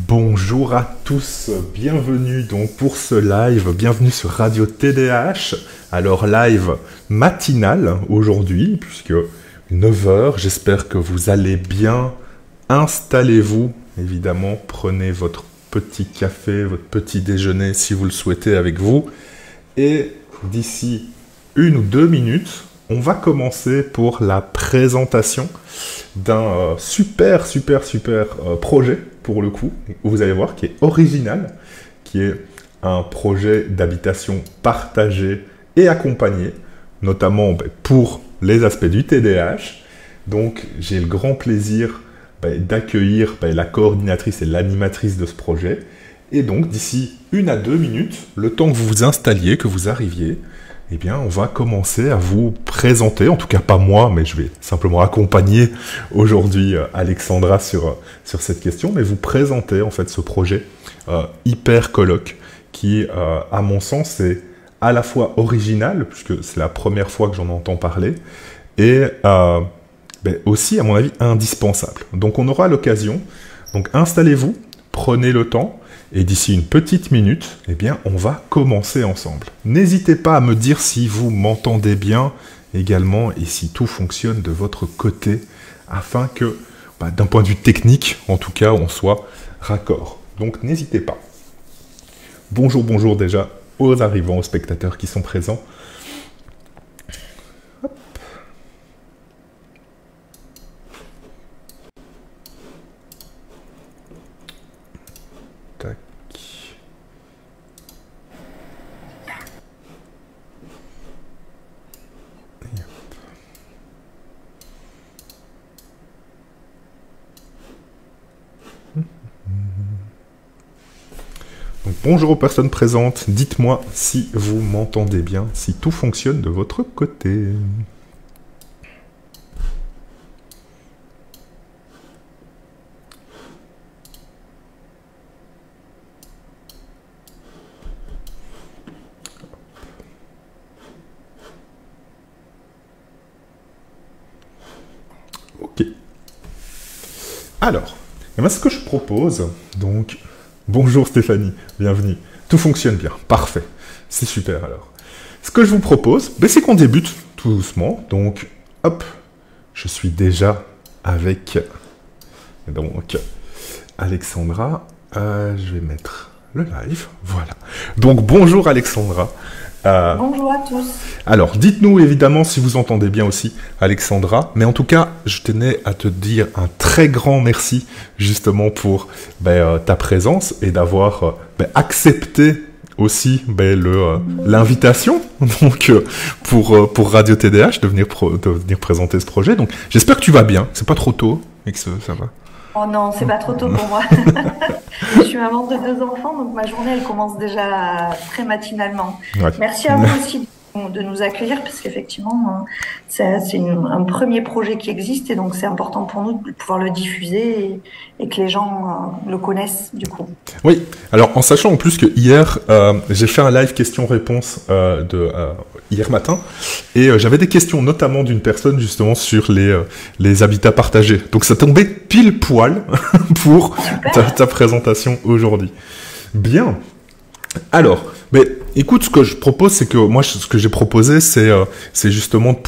Bonjour à tous, bienvenue donc pour ce live, bienvenue sur Radio TDH. Alors live matinal aujourd'hui, puisque 9 heures, j'espère que vous allez bien. Installez-vous, évidemment, prenez votre petit café, votre petit déjeuner si vous le souhaitez avec vous. Et d'ici 1 ou 2 minutes, on va commencer pour la présentation d'un super projet, pour le coup, vous allez voir, qui est original, qui est un projet d'habitation partagée et accompagnée, notamment pour les aspects du TDAH. Donc, j'ai le grand plaisir d'accueillir la coordinatrice et l'animatrice de ce projet. Et donc, d'ici 1 à 2 minutes, le temps que vous vous installiez, que vous arriviez, eh bien, on va commencer à vous présenter, en tout cas pas moi, mais je vais simplement accompagner aujourd'hui Alexandra sur cette question, mais vous présenter en fait ce projet hyper colloque qui, à mon sens, est à la fois original, puisque c'est la première fois que j'en entends parler, et aussi, à mon avis, indispensable. Donc on aura l'occasion, donc installez-vous, prenez le temps, et d'ici une petite minute, eh bien, on va commencer ensemble. N'hésitez pas à me dire si vous m'entendez bien également et si tout fonctionne de votre côté afin que, d'un point de vue technique, en tout cas, on soit raccord. Donc, n'hésitez pas. Bonjour déjà aux arrivants, aux spectateurs qui sont présents. Donc, bonjour aux personnes présentes, dites-moi si vous m'entendez bien, si tout fonctionne de votre côté. Ok. Alors, ce que je propose, donc... Bonjour Stéphanie, bienvenue. Tout fonctionne bien, parfait. C'est super alors. Ce que je vous propose, c'est qu'on débute tout doucement. Donc, hop, je suis déjà avec donc Alexandra. Je vais mettre le live, voilà. Donc, bonjour Alexandra. Bonjour à tous. Alors, dites-nous évidemment si vous entendez bien aussi, Alexandra. Mais en tout cas, je tenais à te dire un très grand merci justement pour ta présence et d'avoir accepté aussi l'invitation donc pour Radio TDH de venir présenter ce projet. Donc, j'espère que tu vas bien. C'est pas trop tôt et que ça va. Oh non, c'est pas trop tôt pour moi. Je suis maman de 2 enfants, donc ma journée, elle commence déjà très matinalement. Ouais. Merci à vous aussi de nous accueillir, parce qu'effectivement, c'est un premier projet qui existe, et donc c'est important pour nous de pouvoir le diffuser et que les gens le connaissent, du coup. Oui, alors en sachant en plus que hier, j'ai fait un live questions-réponses hier matin, et j'avais des questions notamment d'une personne justement sur les habitats partagés. Donc ça tombait pile poil pour ta présentation aujourd'hui. Bien. Alors, écoute, ce que je propose, c'est que moi, ce que j'ai proposé, c'est justement de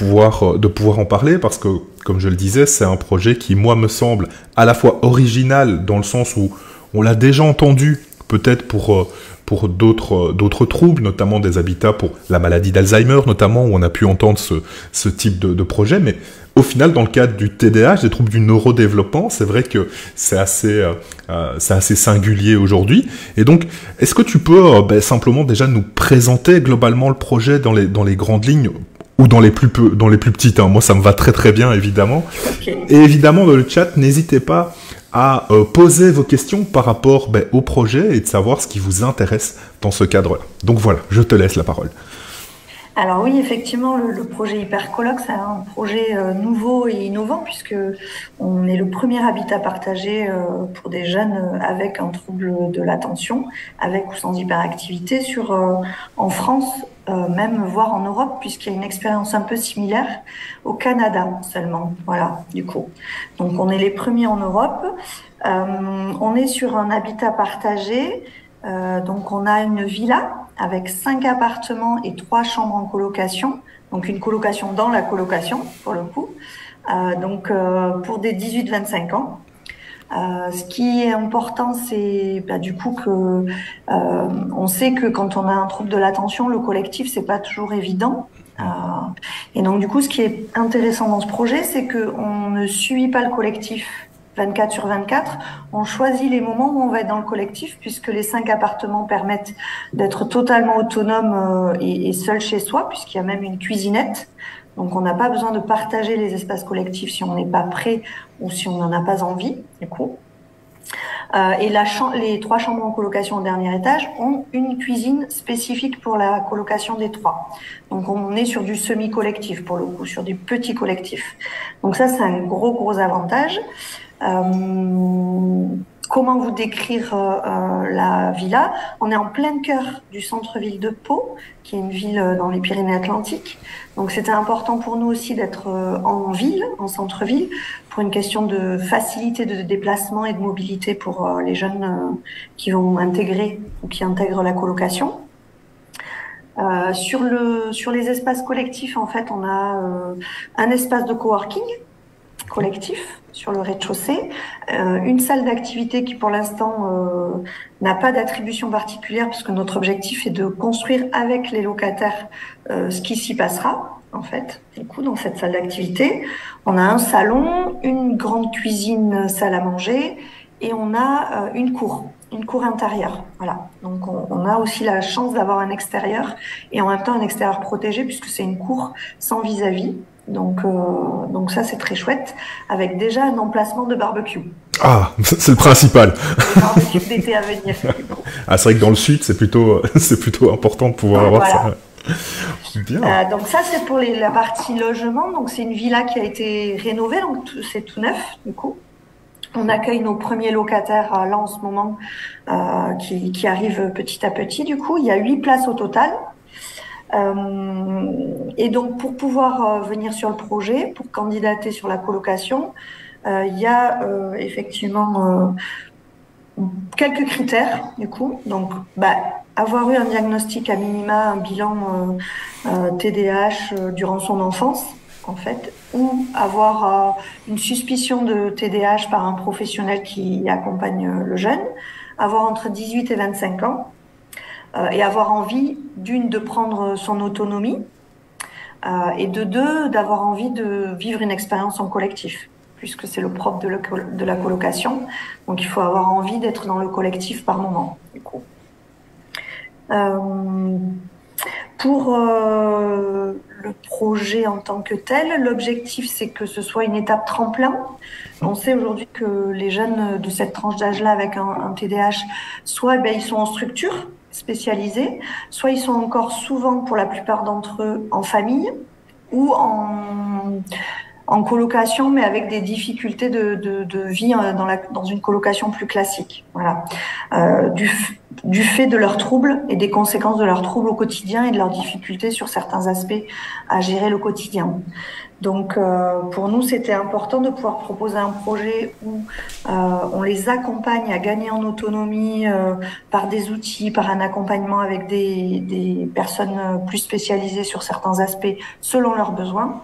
pouvoir en parler, parce que, comme je le disais, c'est un projet qui, moi, me semble à la fois original, dans le sens où on l'a déjà entendu, peut-être pour d'autres troubles, notamment des habitats pour la maladie d'Alzheimer, notamment, où on a pu entendre ce type de projet, mais au final, dans le cadre du TDAH, des troubles du neurodéveloppement, c'est vrai que c'est assez singulier aujourd'hui. Et donc, est-ce que tu peux simplement déjà nous présenter globalement le projet dans les grandes lignes ou dans les plus petites, hein. Moi, ça me va très très bien, évidemment. Okay. Et évidemment, dans le chat, n'hésitez pas à poser vos questions par rapport au projet et de savoir ce qui vous intéresse dans ce cadre-là. Donc voilà, je te laisse la parole. Alors oui, effectivement, le projet Hypercolloque, c'est un projet nouveau et innovant, puisque on est le premier habitat partagé pour des jeunes avec un trouble de l'attention, avec ou sans hyperactivité, en France, même voire en Europe, puisqu'il y a une expérience un peu similaire au Canada seulement. Voilà, du coup. Donc, on est les premiers en Europe. On est sur un habitat partagé. Donc, on a une villa avec 5 appartements et 3 chambres en colocation. Donc, une colocation dans la colocation, pour le coup. Pour des 18-25 ans. Ce qui est important, c'est du coup que on sait que quand on a un trouble de l'attention, le collectif, c'est pas toujours évident. Et donc du coup, ce qui est intéressant dans ce projet, c'est que on ne suit pas le collectif 24/24. On choisit les moments où on va être dans le collectif, puisque les 5 appartements permettent d'être totalement autonome et seul chez soi, puisqu'il y a même une cuisinette. Donc, on n'a pas besoin de partager les espaces collectifs si on n'est pas prêt ou si on n'en a pas envie, du coup. Et les 3 chambres en colocation au dernier étage ont une cuisine spécifique pour la colocation des 3. Donc, on est sur du semi-collectif, pour le coup, sur du petit collectif. Donc ça, c'est un gros avantage. Comment vous décrire la villa? On est en plein cœur du centre-ville de Pau, qui est une ville dans les Pyrénées-Atlantiques. Donc c'était important pour nous aussi d'être en ville, en centre-ville, pour une question de facilité de déplacement et de mobilité pour les jeunes qui vont intégrer ou qui intègrent la colocation. Sur les espaces collectifs, en fait, on a un espace de coworking collectif sur le rez-de-chaussée, une salle d'activité qui pour l'instant n'a pas d'attribution particulière parce que notre objectif est de construire avec les locataires ce qui s'y passera en fait. Du coup, dans cette salle d'activité, on a un salon, une grande cuisine, salle à manger et on a une cour intérieure. Voilà. Donc on a aussi la chance d'avoir un extérieur et en même temps un extérieur protégé puisque c'est une cour sans vis-à-vis. Donc ça c'est très chouette, avec déjà un emplacement de barbecue. Ah, c'est le principal. Barbecue d'été à venir. Ah, c'est vrai que dans le sud c'est plutôt important de pouvoir avoir ça. Bien. Donc ça c'est pour la partie logement. Donc c'est une villa qui a été rénovée, donc c'est tout neuf du coup. On accueille nos premiers locataires là en ce moment qui arrivent petit à petit. Du coup, il y a 8 places au total. Et donc pour pouvoir venir sur le projet, pour candidater sur la colocation, il y a effectivement quelques critères du coup. Donc avoir eu un diagnostic à minima, un bilan TDAH durant son enfance en fait, ou avoir une suspicion de TDAH par un professionnel qui accompagne le jeune, avoir entre 18 et 25 ans. Et avoir envie, d'une, de prendre son autonomie, et de deux, d'avoir envie de vivre une expérience en collectif, puisque c'est le propre de la colocation. Donc il faut avoir envie d'être dans le collectif par moment, du coup. Pour le projet en tant que tel, l'objectif c'est que ce soit une étape tremplin. On sait aujourd'hui que les jeunes de cette tranche d'âge-là avec un TDAH, soit ils sont en structure spécialisés, soit ils sont encore souvent, pour la plupart d'entre eux, en famille ou en colocation, mais avec des difficultés de vie dans une colocation plus classique. Voilà. Du fait de leurs troubles et des conséquences de leurs troubles au quotidien et de leurs difficultés sur certains aspects à gérer le quotidien. Donc, pour nous, c'était important de pouvoir proposer un projet où on les accompagne à gagner en autonomie par des outils, par un accompagnement avec des personnes plus spécialisées sur certains aspects selon leurs besoins.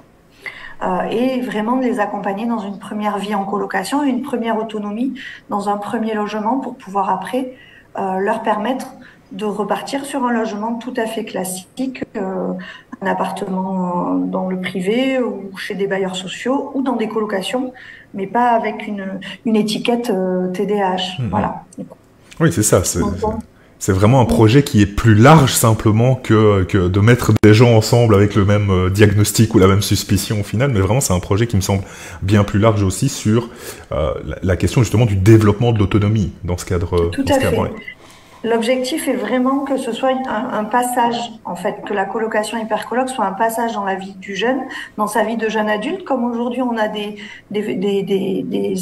Et vraiment de les accompagner dans une première vie en colocation et une première autonomie dans un premier logement pour pouvoir après leur permettre de repartir sur un logement tout à fait classique, un appartement dans le privé ou chez des bailleurs sociaux ou dans des colocations, mais pas avec une étiquette TDAH. Voilà. Oui, c'est ça. C'est vraiment un projet qui est plus large simplement que de mettre des gens ensemble avec le même diagnostic ou la même suspicion au final, mais vraiment c'est un projet qui me semble bien plus large aussi sur la question justement du développement de l'autonomie dans ce cadre. Tout à fait. L'objectif est vraiment que ce soit un passage, en fait, que la colocation hypercoloc soit un passage dans la vie du jeune, dans sa vie de jeune adulte. Comme aujourd'hui, on a des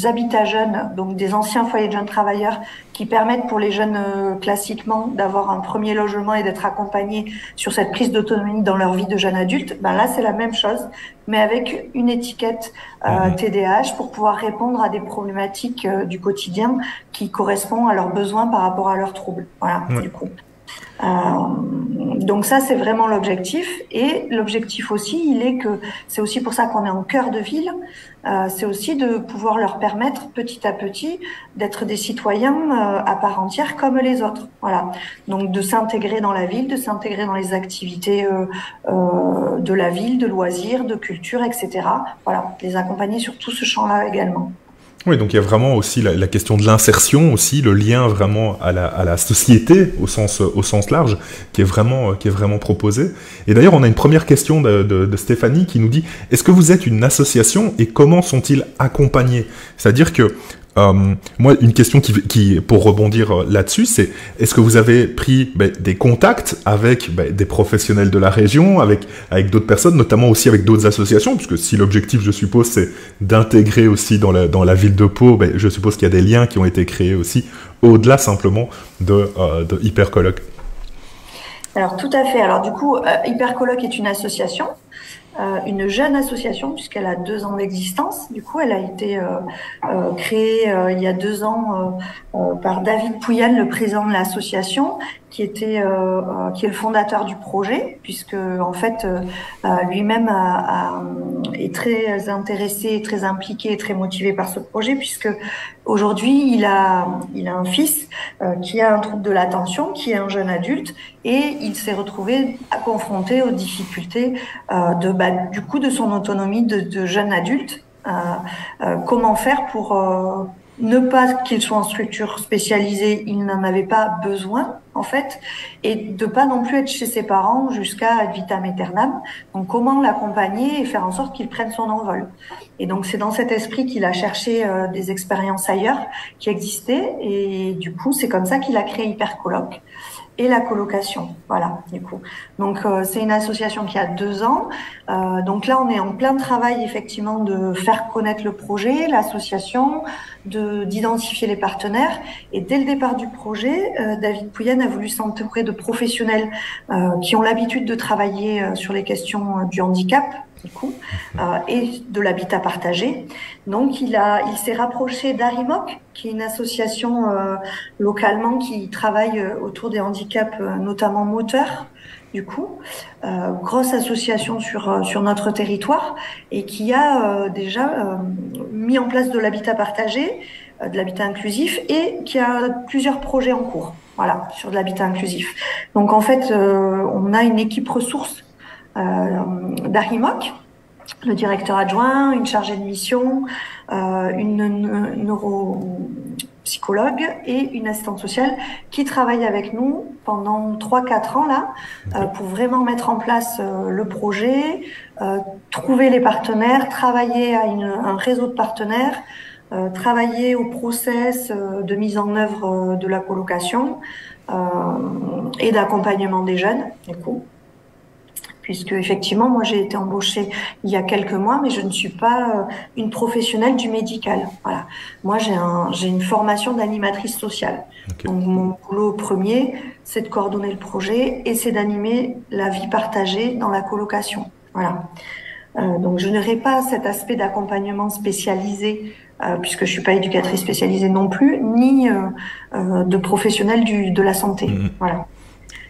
habitats jeunes, donc des anciens foyers de jeunes travailleurs, qui permettent pour les jeunes classiquement d'avoir un premier logement et d'être accompagnés sur cette prise d'autonomie dans leur vie de jeune adulte. Ben là, c'est la même chose, mais avec une étiquette TDAH pour pouvoir répondre à des problématiques du quotidien qui correspondent à leurs besoins par rapport à leurs troubles. Voilà, du coup. Donc ça, c'est vraiment l'objectif. Et l'objectif aussi, il est que c'est aussi pour ça qu'on est en cœur de ville. C'est aussi de pouvoir leur permettre petit à petit d'être des citoyens à part entière comme les autres. Voilà. Donc de s'intégrer dans la ville, de s'intégrer dans les activités de la ville, de loisirs, de culture, etc. Voilà, les accompagner sur tout ce champ-là également. Oui, donc il y a vraiment aussi la question de l'insertion, aussi le lien vraiment à la société au sens large, qui est vraiment proposé. Et d'ailleurs, on a une première question de Stéphanie qui nous dit: est-ce que vous êtes une association et comment sont-ils accompagnés? C'est-à-dire que moi, une question qui pour rebondir là-dessus, c'est: est-ce que vous avez pris des contacts avec des professionnels de la région, avec d'autres personnes, notamment aussi avec d'autres associations, puisque si l'objectif, je suppose, c'est d'intégrer aussi dans la ville de Pau, je suppose qu'il y a des liens qui ont été créés aussi, au-delà simplement de Hypercoloc. Alors tout à fait. Alors du coup, Hypercoloc est une association. Une jeune association puisqu'elle a 2 ans d'existence. Du coup, elle a été créée il y a 2 ans par David Pouyanne, le président de l'association, qui est le fondateur du projet, puisque en fait lui-même est très intéressé, très impliqué et très motivé par ce projet, puisque aujourd'hui il a un fils qui a un trouble de l'attention, qui est un jeune adulte, et il s'est retrouvé confronté aux difficultés du coup de son autonomie de jeune adulte. Comment faire pour ne pas qu'il soit en structure spécialisée, il n'en avait pas besoin en fait, et de pas non plus être chez ses parents jusqu'à ad vitam aeternam. Donc comment l'accompagner et faire en sorte qu'il prenne son envol. Et donc c'est dans cet esprit qu'il a cherché des expériences ailleurs qui existaient, et du coup c'est comme ça qu'il a créé Hypercoloc et la colocation. Voilà, du coup. Donc c'est une association qui a 2 ans. Donc là on est en plein travail effectivement de faire connaître le projet, l'association, d'identifier les partenaires. Et dès le départ du projet, David Pouyanne a voulu s'entourer de professionnels qui ont l'habitude de travailler sur les questions du handicap, du coup, et de l'habitat partagé. Donc il s'est rapproché d'Arimoc, qui est une association localement qui travaille autour des handicaps, notamment moteurs. Du coup, grosse association sur notre territoire, et qui a déjà mis en place de l'habitat partagé, de l'habitat inclusif, et qui a plusieurs projets en cours. Voilà, sur de l'habitat inclusif. Donc en fait, on a une équipe ressources d'Arimoc, le directeur adjoint, une chargée de mission, une neuropsychologue et une assistante sociale qui travaillent avec nous pendant 3-4 ans là, pour vraiment mettre en place le projet, trouver les partenaires, travailler à un réseau de partenaires, travailler au process de mise en œuvre de la colocation et d'accompagnement des jeunes, du coup. Puisque effectivement, moi j'ai été embauchée il y a quelques mois, mais je ne suis pas une professionnelle du médical. Voilà. Moi j'ai une formation d'animatrice sociale. Okay. Donc mon boulot premier, c'est de coordonner le projet et c'est d'animer la vie partagée dans la colocation. Voilà. Donc je n'aurai pas cet aspect d'accompagnement spécialisé, puisque je suis pas éducatrice spécialisée non plus, ni de professionnelle de la santé. Voilà.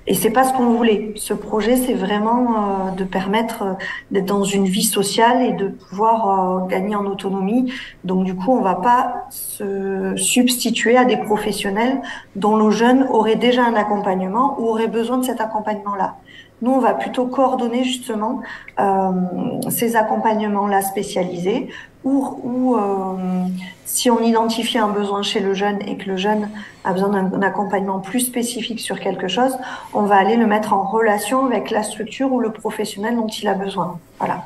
Et c'est pas ce qu'on voulait. Ce projet, c'est vraiment de permettre d'être dans une vie sociale et de pouvoir gagner en autonomie. Donc du coup, on va pas se substituer à des professionnels dont nos jeunes auraient déjà un accompagnement ou auraient besoin de cet accompagnement-là. Nous, on va plutôt coordonner justement ces accompagnements-là spécialisés, ou si on identifie un besoin chez le jeune et que le jeune a besoin d'un accompagnement plus spécifique sur quelque chose, on va aller le mettre en relation avec la structure ou le professionnel dont il a besoin. Voilà.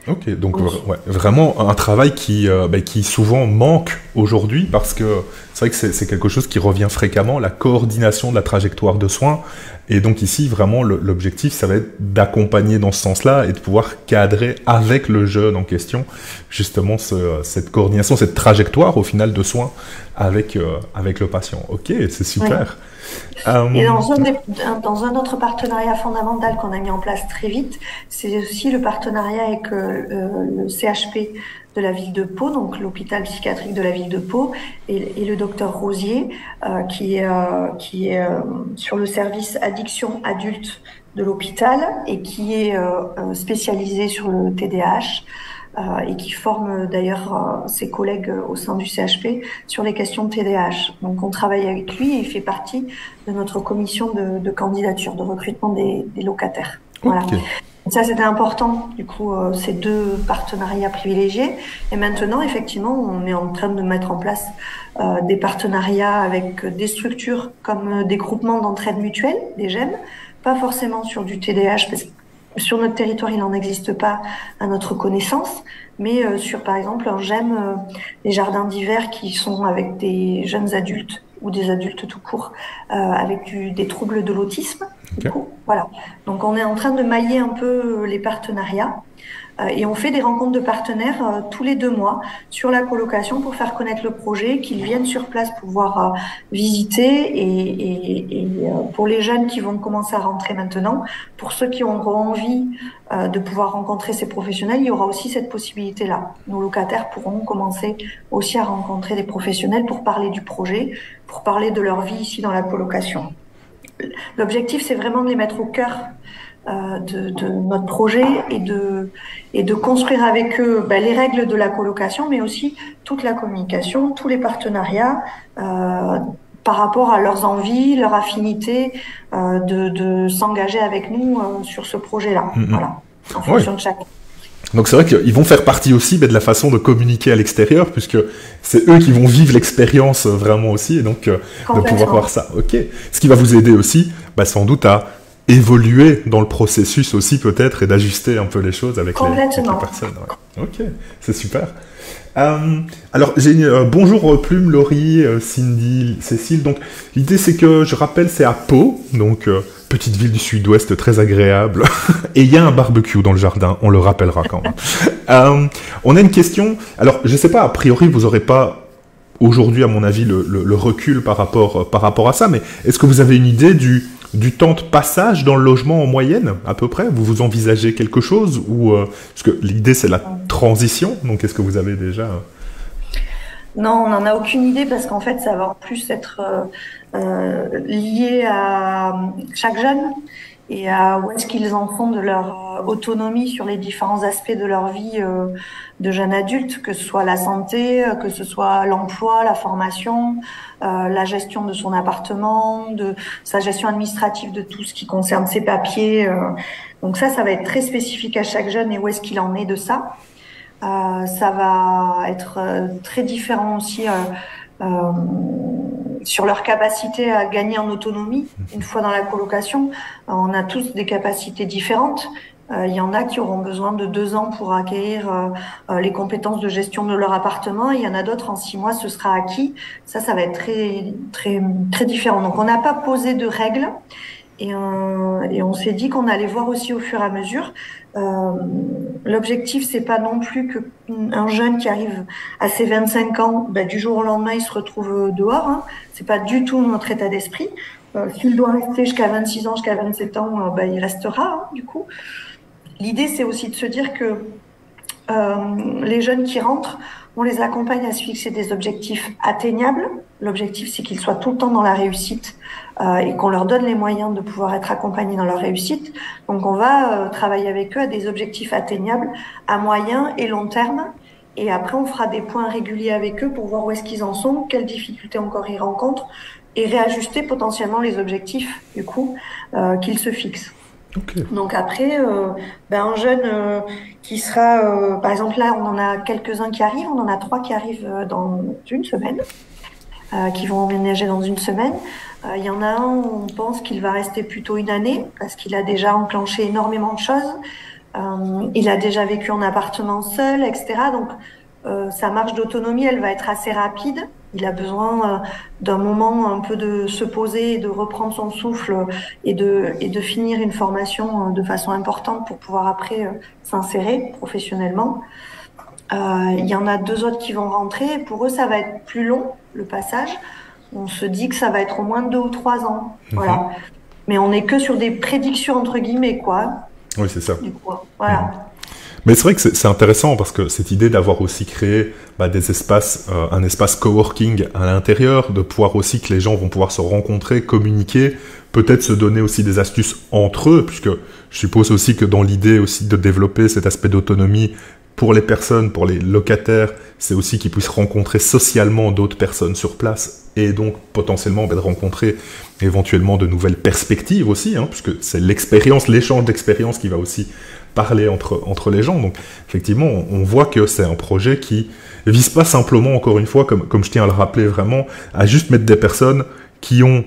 Ok, donc ouais, vraiment un travail qui souvent manque aujourd'hui parce que c'est vrai que c'est quelque chose qui revient fréquemment, la coordination de la trajectoire de soins. Et donc ici, vraiment, l'objectif, ça va être d'accompagner dans ce sens-là et de pouvoir cadrer avec le jeune en question justement cette coordination, cette trajectoire au final de soins avec le patient. Ok, c'est super. Oui. Et dans un autre partenariat fondamental qu'on a mis en place très vite, c'est aussi le partenariat avec le CHP de la ville de Pau, donc l'hôpital psychiatrique de la ville de Pau, et le docteur Rosier, qui est sur le service addiction adulte de l'hôpital et qui est spécialisé sur le TDAH. Et qui forme d'ailleurs ses collègues au sein du CHP sur les questions de TDAH. Donc on travaille avec lui et il fait partie de notre commission de candidature, de recrutement des locataires. Voilà. Okay. Ça c'était important, du coup, ces deux partenariats privilégiés. Et maintenant, effectivement, on est en train de mettre en place des partenariats avec des structures comme des groupements d'entraide mutuelle, des GEM, pas forcément sur du TDAH, parce que sur notre territoire, il n'en existe pas à notre connaissance, mais sur, par exemple, un GEM, les jardins d'hiver qui sont avec des jeunes adultes ou des adultes tout court, avec des troubles de l'autisme. Okay. Du coup, voilà. Donc, on est en train de mailler un peu les partenariats. Et on fait des rencontres de partenaires tous les 2 mois sur la colocation pour faire connaître le projet, qu'ils viennent sur place pour pouvoir visiter et pour les jeunes qui vont commencer à rentrer maintenant, pour ceux qui auront envie de pouvoir rencontrer ces professionnels, il y aura aussi cette possibilité-là. Nos locataires pourront commencer aussi à rencontrer des professionnels pour parler du projet, pour parler de leur vie ici dans la colocation. L'objectif, c'est vraiment de les mettre au cœur de notre projet et de construire avec eux les règles de la colocation, mais aussi toute la communication, tous les partenariats par rapport à leurs envies, leur affinité de s'engager avec nous sur ce projet-là. Voilà, en fonction de chacun. Donc c'est vrai qu'ils vont faire partie aussi de la façon de communiquer à l'extérieur, puisque c'est eux qui vont vivre l'expérience vraiment aussi, et donc de pouvoir voir ça. Ok. Ce qui va vous aider aussi, sans doute à évoluer dans le processus aussi peut-être et d'ajuster un peu les choses avec les personnes. Ouais. Ok, c'est super. Alors j'ai bonjour Plume, Laurie, Cindy, Cécile. Donc l'idée c'est que je rappelle c'est à Pau, donc petite ville du sud-ouest très agréable. Et il y a un barbecue dans le jardin, on le rappellera quand même. On a une question. Alors je sais pas, a priori vous aurez pas aujourd'hui à mon avis le recul par rapport à ça, mais est-ce que vous avez une idée du temps de passage dans le logement en moyenne, à peu près? Vous envisagez quelque chose ou parce que l'idée, c'est la transition, donc est-ce que vous avez déjà... Non, on n'en a aucune idée parce qu'en fait, ça va en plus être lié à chaque jeune et à où est-ce qu'ils en font de leur autonomie sur les différents aspects de leur vie de jeune adulte, que ce soit la santé, que ce soit l'emploi, la formation, la gestion de son appartement, de sa gestion administrative de tout ce qui concerne ses papiers. Donc ça va être très spécifique à chaque jeune et où est-ce qu'il en est de ça. Ça va être très différent aussi sur leur capacité à gagner en autonomie. Une fois dans la colocation, on a tous des capacités différentes. Il y en a qui auront besoin de 2 ans pour acquérir les compétences de gestion de leur appartement. Il y en a d'autres en 6 mois, ce sera acquis. Ça va être très, très, très différent. Donc, on n'a pas posé de règles et on s'est dit qu'on allait voir aussi au fur et à mesure. L'objectif, c'est pas non plus que un jeune qui arrive à ses 25 ans, du jour au lendemain, il se retrouve dehors. Hein. C'est pas du tout notre état d'esprit. S'il doit rester jusqu'à 26 ans, jusqu'à 27 ans, il restera, hein, du coup. L'idée, c'est aussi de se dire que les jeunes qui rentrent, on les accompagne à se fixer des objectifs atteignables. L'objectif, c'est qu'ils soient tout le temps dans la réussite et qu'on leur donne les moyens de pouvoir être accompagnés dans leur réussite. Donc, on va travailler avec eux à des objectifs atteignables à moyen et long terme. Et après, on fera des points réguliers avec eux pour voir où est-ce qu'ils en sont, quelles difficultés encore ils rencontrent et réajuster potentiellement les objectifs, du coup, qu'ils se fixent. Okay. Donc après, un jeune qui sera, par exemple là, on en a quelques-uns qui arrivent, on en a 3 qui arrivent dans une semaine, qui vont emménager dans une semaine. Il y en a un, on pense qu'il va rester plutôt une année parce qu'il a déjà enclenché énormément de choses. Il a déjà vécu en appartement seul, etc. Donc, sa marge d'autonomie, elle va être assez rapide. Il a besoin d'un moment un peu de se poser, de reprendre son souffle et de finir une formation de façon importante pour pouvoir après s'insérer professionnellement. Il y en a 2 autres qui vont rentrer. Pour eux, ça va être plus long, le passage. On se dit que ça va être au moins 2 ou 3 ans. Voilà. Mais on n'est que sur des prédictions, entre guillemets, quoi. Oui, c'est ça. Du coup, voilà. Mais c'est vrai que c'est intéressant parce que cette idée d'avoir aussi créé des espaces, un espace coworking à l'intérieur, de pouvoir aussi que les gens vont pouvoir se rencontrer, communiquer, peut-être se donner aussi des astuces entre eux, puisque je suppose aussi que dans l'idée aussi de développer cet aspect d'autonomie pour les personnes, pour les locataires, c'est aussi qu'ils puissent rencontrer socialement d'autres personnes sur place et donc potentiellement de rencontrer éventuellement de nouvelles perspectives aussi, puisque c'est l'expérience, l'échange d'expériences qui va aussi parler entre les gens. Donc effectivement, on voit que c'est un projet qui vise pas simplement, encore une fois, comme je tiens à le rappeler vraiment, à juste mettre des personnes qui ont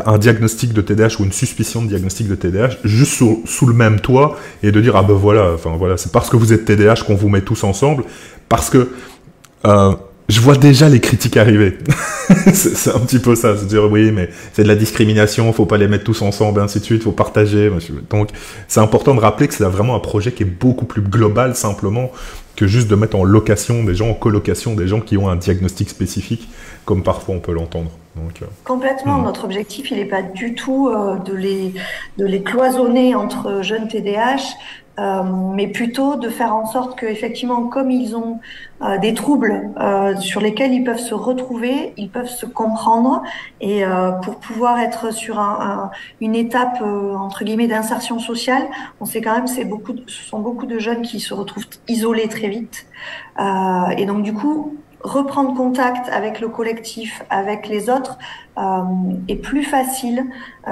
un diagnostic de TDAH ou une suspicion de diagnostic de TDAH juste sous le même toit et de dire ah ben voilà, c'est parce que vous êtes TDAH qu'on vous met tous ensemble, parce que je vois déjà les critiques arriver. C'est un petit peu ça, se dire oui mais c'est de la discrimination, faut pas les mettre tous ensemble, ainsi de suite, faut partager. Donc c'est important de rappeler que c'est vraiment un projet qui est beaucoup plus global simplement que juste de mettre en location des gens, en colocation des gens qui ont un diagnostic spécifique, comme parfois on peut l'entendre. Donc, complètement. Notre objectif, il n'est pas du tout de les cloisonner entre jeunes TDAH, mais plutôt de faire en sorte que, effectivement, comme ils ont des troubles sur lesquels ils peuvent se retrouver, ils peuvent se comprendre, et pour pouvoir être sur une étape entre guillemets d'insertion sociale, on sait quand même ce sont beaucoup de jeunes qui se retrouvent isolés très vite, et donc du coup reprendre contact avec le collectif, avec les autres, est plus facile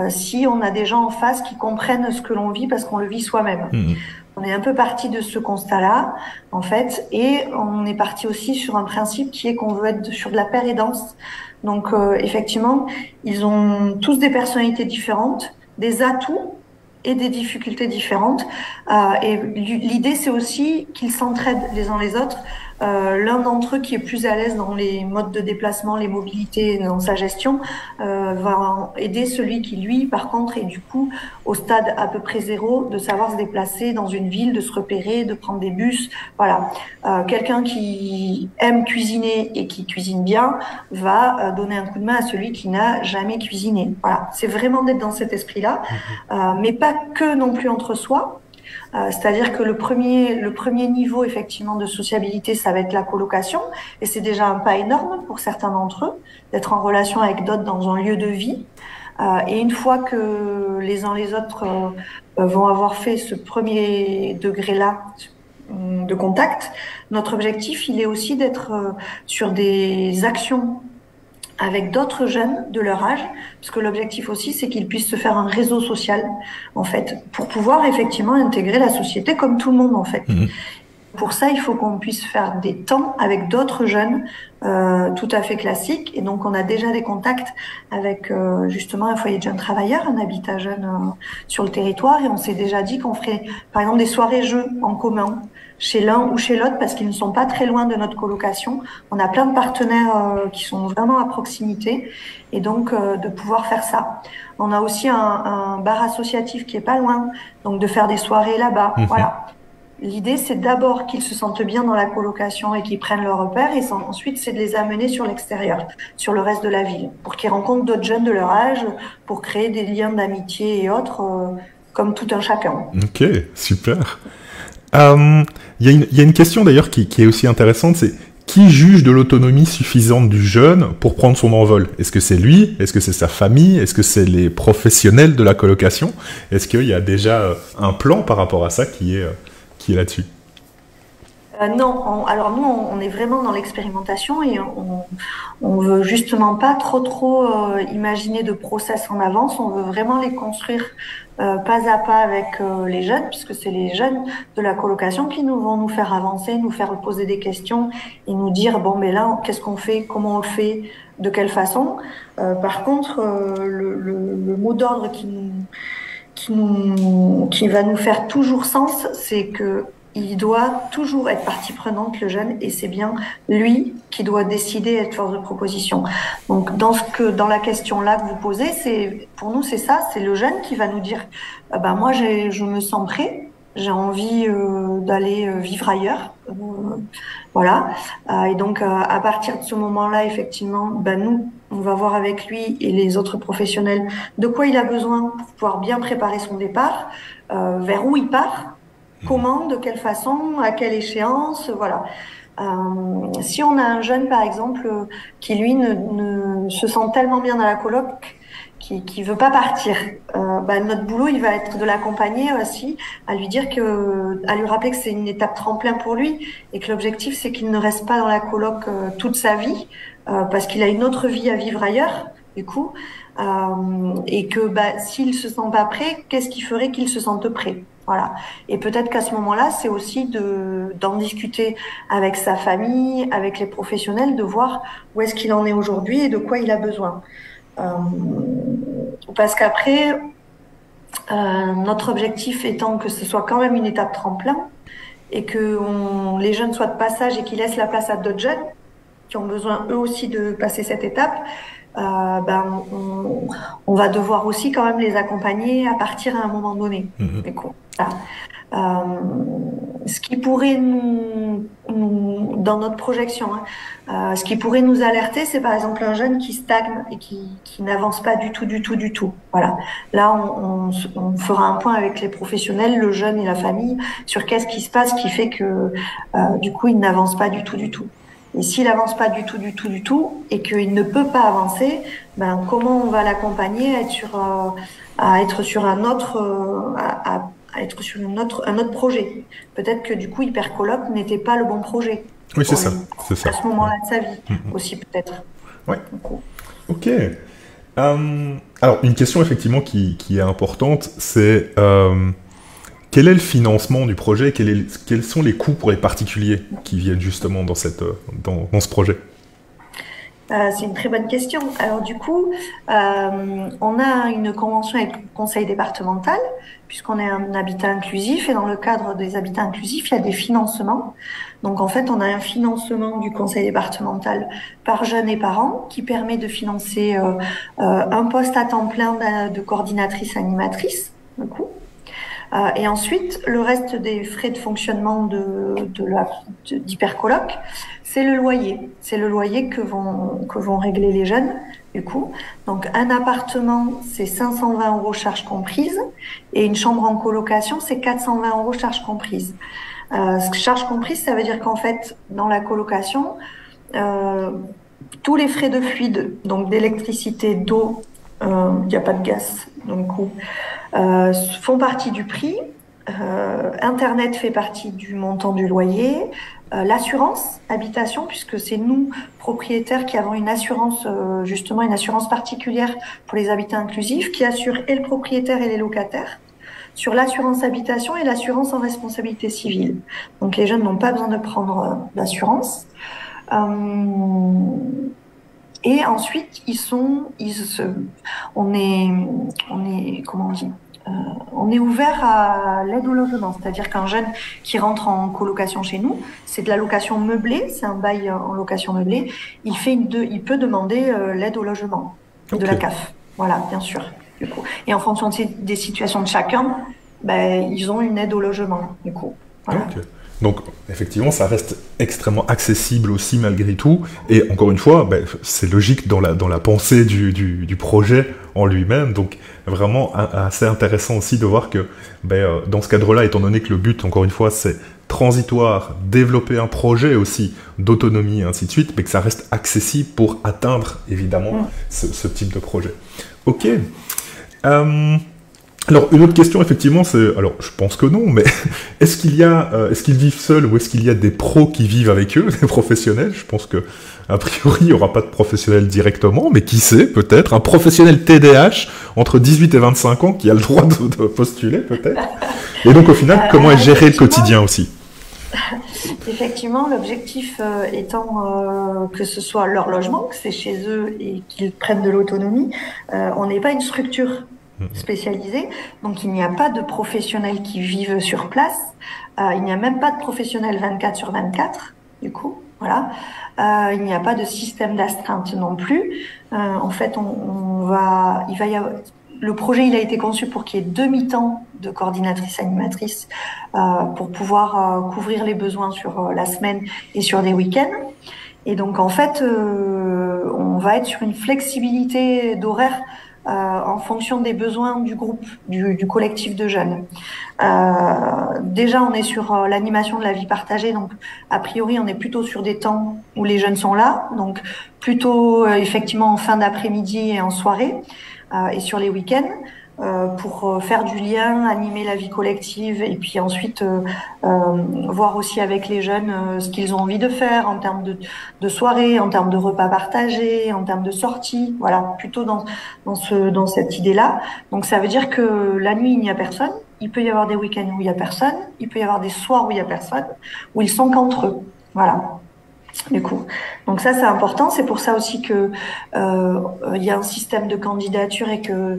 si on a des gens en face qui comprennent ce que l'on vit parce qu'on le vit soi-même. On est un peu parti de ce constat-là, en fait, et on est parti aussi sur un principe qui est qu'on veut être sur de la paire et danse. Donc, effectivement, ils ont tous des personnalités différentes, des atouts et des difficultés différentes. Et l'idée, c'est aussi qu'ils s'entraident les uns les autres. L'un d'entre eux qui est plus à l'aise dans les modes de déplacement, les mobilités, dans sa gestion, va aider celui qui, lui, par contre, est du coup au stade à peu près 0, de savoir se déplacer dans une ville, de se repérer, de prendre des bus. Voilà. Quelqu'un qui aime cuisiner et qui cuisine bien va donner un coup de main à celui qui n'a jamais cuisiné. Voilà. C'est vraiment d'être dans cet esprit-là, mais pas que non plus entre soi. C'est-à-dire que le premier niveau effectivement de sociabilité, ça va être la colocation, et c'est déjà un pas énorme pour certains d'entre eux d'être en relation avec d'autres dans un lieu de vie. Et une fois que les uns les autres vont avoir fait ce premier degré-là de contact, notre objectif, il est aussi d'être sur des actions avec d'autres jeunes de leur âge, parce que l'objectif aussi, c'est qu'ils puissent se faire un réseau social, en fait, pour pouvoir effectivement intégrer la société comme tout le monde, en fait. Pour ça, il faut qu'on puisse faire des temps avec d'autres jeunes tout à fait classiques. Et donc, on a déjà des contacts avec justement un foyer de jeunes travailleurs, un habitat jeune sur le territoire. Et on s'est déjà dit qu'on ferait, par exemple, des soirées-jeux en commun chez l'un ou chez l'autre, parce qu'ils ne sont pas très loin de notre colocation. On a plein de partenaires qui sont vraiment à proximité, et donc de pouvoir faire ça. On a aussi un bar associatif qui est pas loin, donc de faire des soirées là-bas. Voilà. L'idée, c'est d'abord qu'ils se sentent bien dans la colocation et qu'ils prennent leur repère, et ensuite, c'est de les amener sur l'extérieur, sur le reste de la ville, pour qu'ils rencontrent d'autres jeunes de leur âge, pour créer des liens d'amitié et autres, comme tout un chacun. Ok, super. Il y a une question d'ailleurs qui est aussi intéressante, c'est qui juge de l'autonomie suffisante du jeune pour prendre son envol? Est-ce que c'est lui? Est-ce que c'est sa famille? Est-ce que c'est les professionnels de la colocation? Est-ce qu'il y a déjà un plan par rapport à ça qui est là-dessus? Non, alors nous, on est vraiment dans l'expérimentation, et on veut justement pas trop imaginer de process en avance. On veut vraiment les construire pas à pas avec les jeunes, puisque c'est les jeunes de la colocation qui vont nous faire avancer, nous faire poser des questions et nous dire bon, mais là, qu'est-ce qu'on fait, comment on le fait, de quelle façon. Par contre, le mot d'ordre qui va nous faire toujours sens, c'est que il doit toujours être partie prenante, le jeune, et c'est bien lui qui doit décider, être force de proposition. Donc, dans la question là que vous posez, pour nous, c'est ça, c'est le jeune qui va nous dire, moi, je me sens prêt, j'ai envie d'aller vivre ailleurs, voilà. Et donc, à partir de ce moment-là, effectivement, nous, on va voir avec lui et les autres professionnels de quoi il a besoin pour pouvoir bien préparer son départ, vers où il part. Comment, de quelle façon, à quelle échéance, voilà. Si on a un jeune, par exemple, qui lui ne se sent tellement bien dans la coloc, qui veut pas partir, notre boulot, il va être de l'accompagner aussi, à lui rappeler que c'est une étape tremplin pour lui et que l'objectif, c'est qu'il ne reste pas dans la coloc toute sa vie, parce qu'il a une autre vie à vivre ailleurs, du coup, et que s'il se sent pas prêt, qu'est-ce qui ferait qu'il se sente prêt? Voilà. Et peut-être qu'à ce moment-là, c'est aussi d'en discuter avec sa famille, avec les professionnels, de voir où est-ce qu'il en est aujourd'hui et de quoi il a besoin. Parce qu'après, notre objectif étant que ce soit quand même une étape tremplin et que les jeunes soient de passage et qu'ils laissent la place à d'autres jeunes qui ont besoin eux aussi de passer cette étape, on va devoir aussi quand même les accompagner à partir à un moment donné. Ce qui pourrait nous dans notre projection, ce qui pourrait nous alerter, c'est par exemple un jeune qui stagne et qui n'avance pas du tout. Voilà. Là, on fera un point avec les professionnels, le jeune et la famille sur qu'est-ce qui se passe qui fait que du coup il n'avance pas du tout. Et s'il avance pas du tout et qu'il ne peut pas avancer, comment on va l'accompagner à être sur un autre un autre projet. Peut-être que du coup Hypercoloc n'était pas le bon projet. Oui, c'est ça. À ce moment-là de sa vie aussi peut-être. Ouais. Ok. Alors une question effectivement qui est importante, c'est quel est le financement du projet? Quels sont les coûts pour les particuliers qui viennent justement dans ce projet? C'est une très bonne question. Alors du coup, on a une convention avec le conseil départemental, puisqu'on est un habitat inclusif, et dans le cadre des habitats inclusifs, il y a des financements. Donc en fait, on a un financement du conseil départemental par jeune et par an, qui permet de financer un poste à temps plein de coordinatrice animatrice, du coup. Et ensuite, le reste des frais de fonctionnement d'Hypercoloc, c'est le loyer. C'est le loyer que vont régler les jeunes, du coup. Donc, un appartement, c'est 520 € charges comprises. Et une chambre en colocation, c'est 420 € charges comprises. Charges comprises, ça veut dire qu'en fait, dans la colocation, tous les frais de fluide, donc d'électricité, d'eau, il n'y a pas de gaz, donc font partie du prix. Internet fait partie du montant du loyer. L'assurance habitation, puisque c'est nous, propriétaires, qui avons une assurance, justement une assurance particulière pour les habitats inclusifs, qui assure et le propriétaire et les locataires, sur l'assurance habitation et l'assurance en responsabilité civile. Donc les jeunes n'ont pas besoin de prendre d'assurance. Et ensuite, on est ouvert à l'aide au logement, c'est-à-dire qu'un jeune qui rentre en colocation chez nous, c'est de la location meublée, c'est un bail en location meublée, il peut demander l'aide au logement de la CAF. Voilà, bien sûr. Du coup. Et en fonction des situations de chacun, ils ont une aide au logement, du coup. Voilà. Okay. Donc, effectivement, ça reste extrêmement accessible aussi malgré tout. Et encore une fois, c'est logique dans la pensée du projet en lui-même. Donc, vraiment assez intéressant aussi de voir que dans ce cadre-là, étant donné que le but, encore une fois, c'est transitoire, développer un projet aussi d'autonomie et ainsi de suite, mais que ça reste accessible pour atteindre, évidemment, ce type de projet. Ok. Alors, une autre question, effectivement, c'est... Alors, je pense que non, mais est-ce qu'ils vivent seuls ou est-ce qu'il y a des pros qui vivent avec eux, des professionnels? Je pense que, a priori, il n'y aura pas de professionnel directement, mais qui sait, peut-être, un professionnel TDAH entre 18 et 25 ans qui a le droit de postuler, peut-être. Et donc, au final, comment est géré le quotidien aussi? Effectivement, l'objectif étant que ce soit leur logement, que c'est chez eux et qu'ils prennent de l'autonomie, on n'est pas une structure. spécialisés. Donc, il n'y a pas de professionnels qui vivent sur place. Il n'y a même pas de professionnels 24 sur 24, du coup. Voilà. Il n'y a pas de système d'astreinte non plus. En fait, le projet, il a été conçu pour qu'il y ait 2 mi-temps de coordinatrices animatrices pour pouvoir couvrir les besoins sur la semaine et sur des week-ends. Et donc, en fait, on va être sur une flexibilité d'horaire en fonction des besoins du groupe, du collectif de jeunes. Déjà, on est sur l'animation de la vie partagée, donc a priori, on est plutôt sur des temps où les jeunes sont là, donc plutôt effectivement en fin d'après-midi et en soirée, et sur les week-ends. Pour faire du lien, animer la vie collective et puis ensuite voir aussi avec les jeunes ce qu'ils ont envie de faire en termes de soirée, en termes de repas partagés, en termes de sorties, voilà, plutôt dans cette idée-là. Donc ça veut dire que la nuit, il n'y a personne. Il peut y avoir des week-ends où il n'y a personne. Il peut y avoir des soirs où il n'y a personne, où ils sont qu'entre eux. Voilà. Du coup, donc ça c'est important. C'est pour ça aussi que il y a un système de candidature et que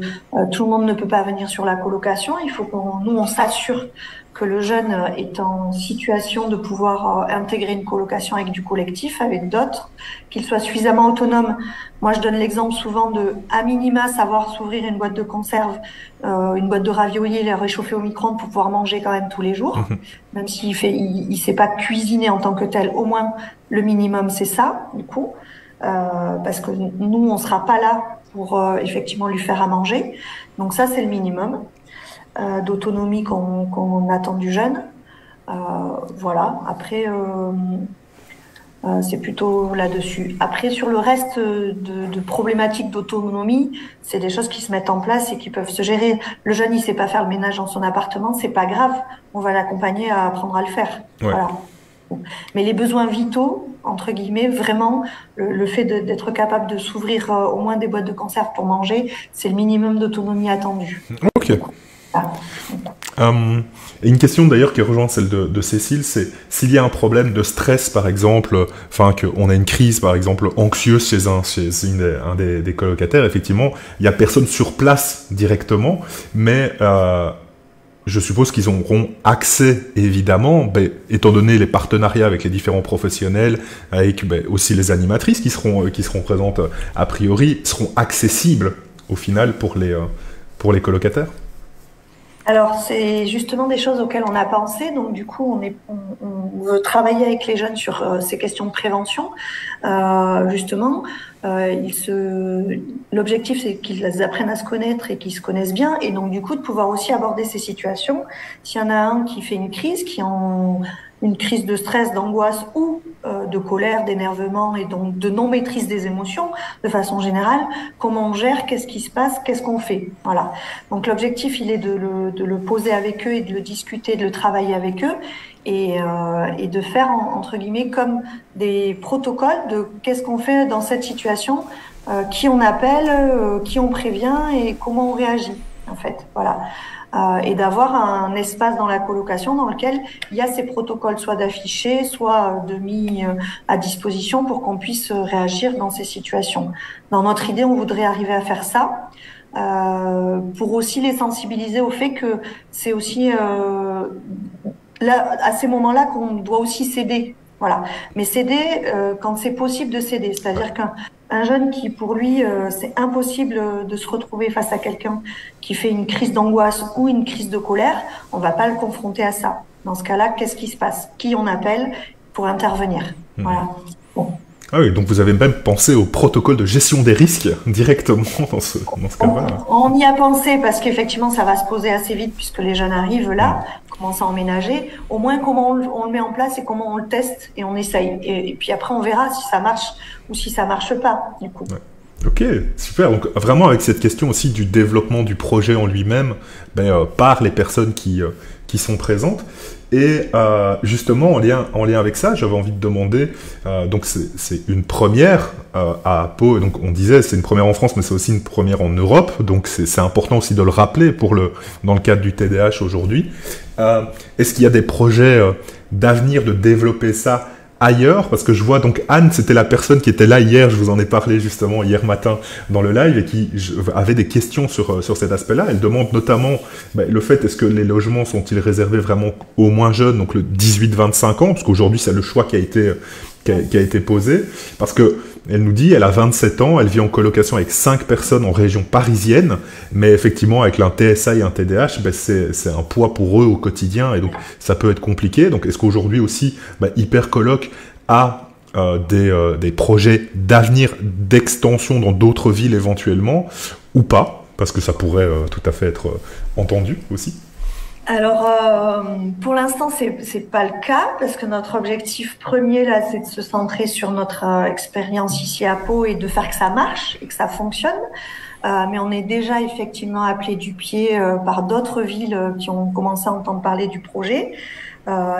tout le monde ne peut pas venir sur la colocation. Il faut on s'assure que le jeune est en situation de pouvoir intégrer une colocation avec du collectif, avec d'autres, qu'il soit suffisamment autonome. Moi, je donne l'exemple souvent de, à minima, savoir s'ouvrir une boîte de conserve, une boîte de raviolis, les réchauffer au micro-ondes pour pouvoir manger quand même tous les jours. Même il sait pas cuisiner en tant que tel, au moins le minimum c'est ça, du coup, parce que nous, on sera pas là pour effectivement lui faire à manger. Donc ça, c'est le minimum d'autonomie qu'on attend du jeune. Voilà. Après, c'est plutôt là-dessus. Après, sur le reste de problématiques d'autonomie, c'est des choses qui se mettent en place et qui peuvent se gérer. Le jeune, il sait pas faire le ménage dans son appartement, c'est pas grave. On va l'accompagner à apprendre à le faire. Ouais. Voilà. Mais les besoins vitaux, entre guillemets, vraiment, le fait d'être capable de s'ouvrir au moins des boîtes de conserve pour manger, c'est le minimum d'autonomie attendu. Ok. Une question d'ailleurs qui rejoint celle de Cécile, c'est s'il y a un problème de stress par exemple, enfin qu'on a une crise par exemple anxieuse chez un des colocataires, effectivement, il n'y a personne sur place directement, mais je suppose qu'ils auront accès évidemment, étant donné les partenariats avec les différents professionnels, avec aussi les animatrices qui seront présentes a priori, seront accessibles au final pour les colocataires. Alors, c'est justement des choses auxquelles on a pensé. Donc, du coup, on veut travailler avec les jeunes sur ces questions de prévention. Justement, l'objectif, c'est qu'ils apprennent à se connaître et qu'ils se connaissent bien. Et donc, du coup, de pouvoir aussi aborder ces situations. S'il y en a un qui fait une crise, une crise de stress, d'angoisse ou de colère, d'énervement et donc de non-maîtrise des émotions, de façon générale, comment on gère, qu'est-ce qui se passe, qu'est-ce qu'on fait. Voilà. Donc l'objectif, il est de le poser avec eux et de le discuter, de le travailler avec eux et de faire, entre guillemets, comme des protocoles de qu'est-ce qu'on fait dans cette situation, qui on appelle, qui on prévient et comment on réagit, en fait. Voilà. Et d'avoir un espace dans la colocation dans lequel il y a ces protocoles soit d'afficher, soit de mis à disposition pour qu'on puisse réagir dans ces situations. Dans notre idée, on voudrait arriver à faire ça pour aussi les sensibiliser au fait que c'est aussi là, à ces moments-là qu'on doit aussi céder. Voilà. Mais céder quand c'est possible de céder. C'est-à-dire qu'un jeune qui, pour lui, c'est impossible de se retrouver face à quelqu'un qui fait une crise d'angoisse ou une crise de colère, on va pas le confronter à ça. Dans ce cas-là, qu'est-ce qui se passe? Qui on appelle pour intervenir? Voilà. Bon. Ah oui, donc vous avez même pensé au protocole de gestion des risques directement dans ce cas-là. On y a pensé parce qu'effectivement, ça va se poser assez vite puisque les jeunes arrivent là, commencent à emménager. Au moins, comment on le met en place et comment on le teste et on essaye. Et puis après, on verra si ça marche ou si ça marche pas, du coup. Ouais. Ok, super. Donc vraiment avec cette question aussi du développement du projet en lui-même par les personnes qui sont présentes. Et justement, en lien avec ça, j'avais envie de demander, donc c'est une première à Pau, donc on disait c'est une première en France, mais c'est aussi une première en Europe, donc c'est important aussi de le rappeler dans le cadre du TDAH aujourd'hui. Est-ce qu'il y a des projets d'avenir de développer ça ailleurs, parce que je vois donc Anne, c'était la personne qui était là hier, je vous en ai parlé justement hier matin dans le live, et qui avait des questions sur cet aspect-là. Elle demande notamment le fait, est-ce que les logements sont-ils réservés vraiment aux moins jeunes, donc le 18-25 ans, parce qu'aujourd'hui c'est le choix qui a été posé, parce que elle nous dit, elle a 27 ans, elle vit en colocation avec 5 personnes en région parisienne, mais effectivement avec un TSA et un TDAH, c'est un poids pour eux au quotidien, et donc ça peut être compliqué. Donc est-ce qu'aujourd'hui aussi, Hypercoloc a des projets d'avenir, d'extension dans d'autres villes éventuellement, ou pas, parce que ça pourrait tout à fait être entendu aussi? Alors, pour l'instant, c'est pas le cas, parce que notre objectif premier, là, c'est de se centrer sur notre expérience ici à Pau et de faire que ça marche et que ça fonctionne. Mais on est déjà effectivement appelé du pied par d'autres villes qui ont commencé à entendre parler du projet.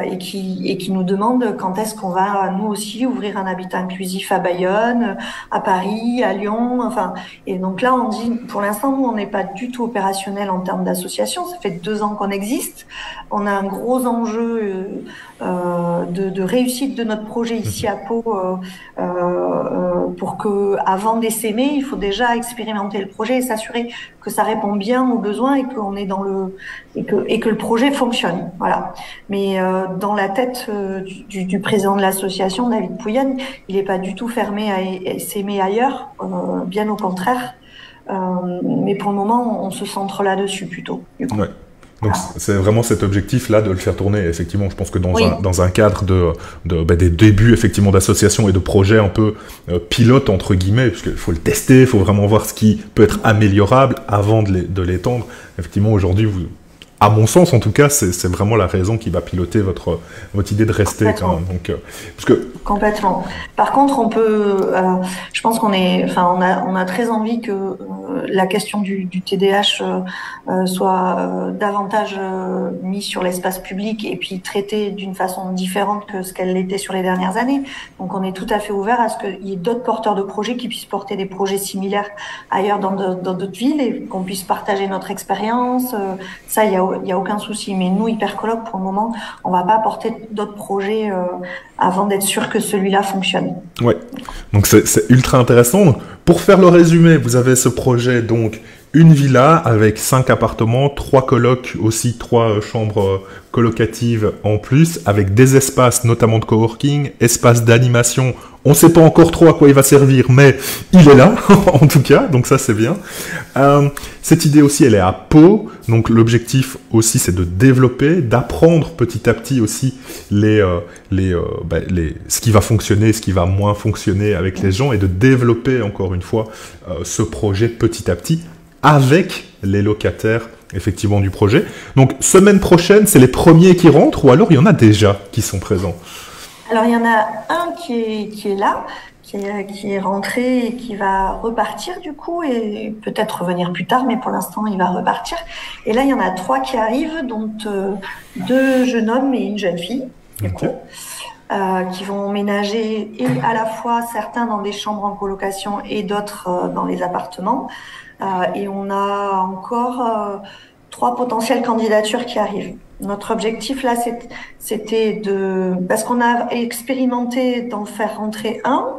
Et qui nous demandent quand est-ce qu'on va nous aussi ouvrir un habitat inclusif à Bayonne, à Paris, à Lyon, enfin. Et donc là, on dit, pour l'instant, nous, on n'est pas du tout opérationnel en termes d'association. Ça fait 2 ans qu'on existe. On a un gros enjeu de réussite de notre projet ici à Pau, pour que, avant d'essaimer, il faut déjà expérimenter le projet et s'assurer que ça répond bien aux besoins et qu'on est dans et que le projet fonctionne. Voilà. Mais dans la tête du président de l'association, David Pouyanne, il n'est pas du tout fermé à s'aimer ailleurs, bien au contraire. Mais pour le moment, on se centre là-dessus plutôt. Ouais. Donc c'est vraiment cet objectif-là de le faire tourner. Effectivement, je pense que dans un cadre des débuts effectivement d'associations et de projets un peu pilotes entre guillemets, puisqu'il faut le tester, il faut vraiment voir ce qui peut être améliorable avant de l'étendre. Effectivement, aujourd'hui, à mon sens, en tout cas, c'est vraiment la raison qui va piloter votre idée de rester. Quand même. Donc, parce que... Complètement. Par contre, on peut, je pense on a très envie que la question du TDAH soit davantage mise sur l'espace public et puis traitée d'une façon différente que ce qu'elle l'était sur les dernières années. Donc, on est tout à fait ouvert à ce qu'il y ait d'autres porteurs de projets qui puissent porter des projets similaires ailleurs dans d'autres villes et qu'on puisse partager notre expérience. Ça, il y a aucun souci. Mais nous, Hypercoloc, pour le moment, on va pas apporter d'autres projets avant d'être sûr que celui-là fonctionne. Ouais. Donc c'est ultra intéressant. Donc, pour faire le résumé, vous avez ce projet, donc une villa avec 5 appartements, 3 colocs aussi, 3 chambres colocatives en plus, avec des espaces notamment de coworking, espaces d'animation. On ne sait pas encore trop à quoi il va servir, mais il est là, en tout cas, donc ça c'est bien. Cette idée aussi, elle est à Pau, donc l'objectif aussi c'est de développer, d'apprendre petit à petit aussi ce qui va fonctionner, ce qui va moins fonctionner avec les gens, et de développer encore une fois ce projet petit à petit avec les locataires effectivement du projet. Donc semaine prochaine, c'est les premiers qui rentrent, ou alors il y en a déjà qui sont présents? Alors, il y en a un qui est là, qui est rentré et qui va repartir du coup, et peut-être revenir plus tard, mais pour l'instant, il va repartir. Et là, il y en a 3 qui arrivent, dont 2 jeunes hommes et une jeune fille, qui vont emménager, et à la fois certains dans des chambres en colocation et d'autres dans les appartements. Et on a encore 3 potentielles candidatures qui arrivent. Notre objectif là, c'était parce qu'on a expérimenté d'en faire rentrer un,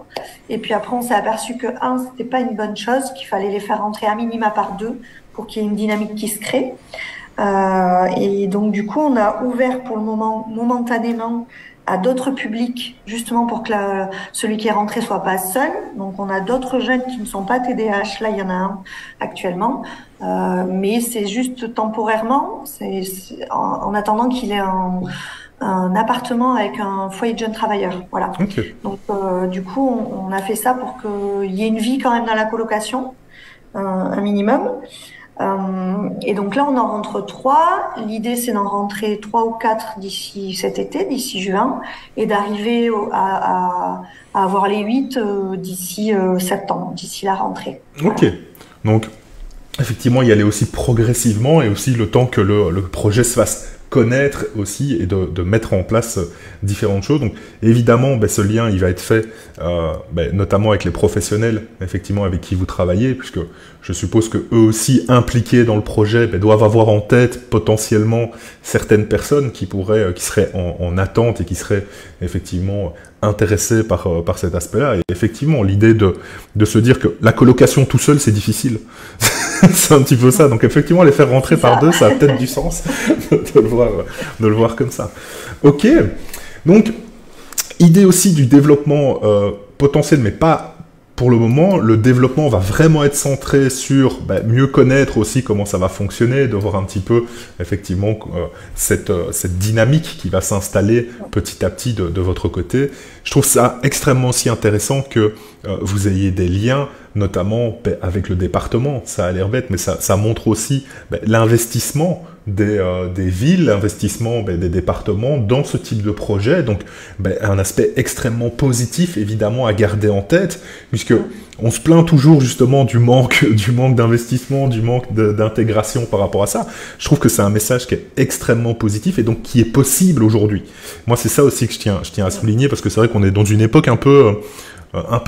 et puis après on s'est aperçu que c'était pas une bonne chose, qu'il fallait les faire rentrer à minima par 2 pour qu'il y ait une dynamique qui se crée. Et donc du coup, on a ouvert pour le moment, momentanément, à d'autres publics, justement pour que celui qui est rentré soit pas seul. Donc on a d'autres jeunes qui ne sont pas TDAH, là il y en a un actuellement, mais c'est juste temporairement, c'est en attendant qu'il ait un appartement avec un foyer de jeunes travailleurs, voilà. Okay. Donc du coup on a fait ça pour qu'il y ait une vie quand même dans la colocation, un minimum. Et donc là, on en rentre 3. L'idée, c'est d'en rentrer 3 ou 4 d'ici cet été, d'ici juin, et d'arriver à avoir les 8 d'ici septembre, d'ici la rentrée. Ok. Voilà. Donc, effectivement, y aller aussi progressivement, et aussi le temps que le projet se fasse connaître aussi et de mettre en place différentes choses. Donc évidemment, ce lien il va être fait notamment avec les professionnels effectivement avec qui vous travaillez, puisque je suppose que eux aussi impliqués dans le projet doivent avoir en tête potentiellement certaines personnes qui seraient en attente et qui seraient effectivement intéressés par cet aspect-là. Et effectivement, l'idée de se dire que la colocation tout seul, c'est difficile. C'est un petit peu ça. Donc effectivement, les faire rentrer par deux, ça a peut-être du sens de le voir comme ça. Ok. Donc, idée aussi du développement potentiel, mais pas pour le moment. Le développement va vraiment être centré sur mieux connaître aussi comment ça va fonctionner, de voir un petit peu effectivement cette dynamique qui va s'installer petit à petit de votre côté. Je trouve ça extrêmement aussi intéressant que vous ayez des liens, notamment avec le département. Ça a l'air bête, mais ça montre aussi l'investissement des villes, l'investissement des départements dans ce type de projet. Donc, un aspect extrêmement positif, évidemment, à garder en tête, puisque on se plaint toujours justement du manque d'investissement, du manque d'intégration par rapport à ça. Je trouve que c'est un message qui est extrêmement positif et donc qui est possible aujourd'hui. Moi, c'est ça aussi que je tiens à souligner, parce que c'est vrai qu'on est dans une époque un peu